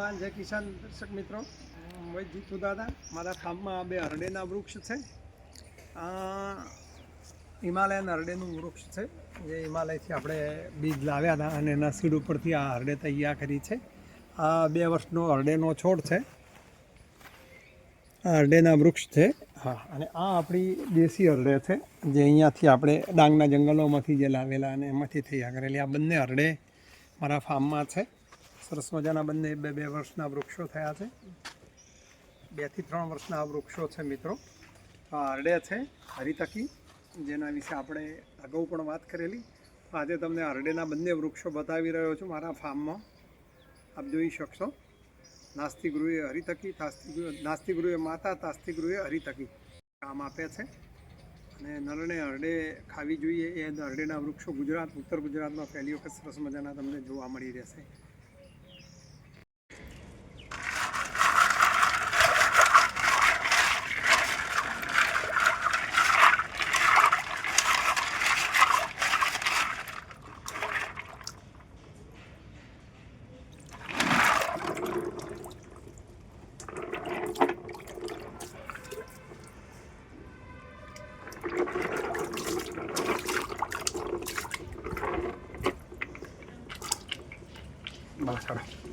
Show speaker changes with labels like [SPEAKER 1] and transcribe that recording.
[SPEAKER 1] જવાન જય કિસાન દર્શક મિત્રો, હું જીતુ દાદા. મારા ફાર્મમાં બે હરડેના વૃક્ષ છે. હિમાલયન હરડેનું વૃક્ષ છે, જે હિમાલયથી આપણે બીજ લાવ્યા હતા અને એના સીડ ઉપરથી આ હરડે તૈયાર કરી છે. આ 2 વર્ષનો હરડેનો છોડ છે, આ હરડેના વૃક્ષ છે. હા, અને આ આપણી દેશી હરડે છે, જે અહીંયાથી આપણે ડાંગના જંગલોમાંથી જે લાવેલા અને એમાંથી તૈયાર કરેલી. આ બંને હરડે મારા ફાર્મમાં છે. સરસ મજાના બંને 2 વર્ષના વૃક્ષો થયા છે. 2 થી 3 વર્ષના આ વૃક્ષો છે મિત્રો. આ હરડે છે હરિતકી, જેના વિશે આપણે અગાઉ પણ વાત કરેલી. આજે તમને હરડેના બંને વૃક્ષો બતાવી રહ્યો છું મારા ફાર્મમાં. આપ જોઈ શકશો. નાસ્તિ ગૃહે હરિતકી, નાસ્તિ ગૃહે માતા, તાસ્તિ ગૃહે હરિતકી કામ આપે છે. અને નરને હરડે ખાવી જોઈએ એ હરડેના વૃક્ષો ઉત્તર ગુજરાતમાં પહેલી વખત સરસ મજાના તમને જોવા મળી રહેશે. બસ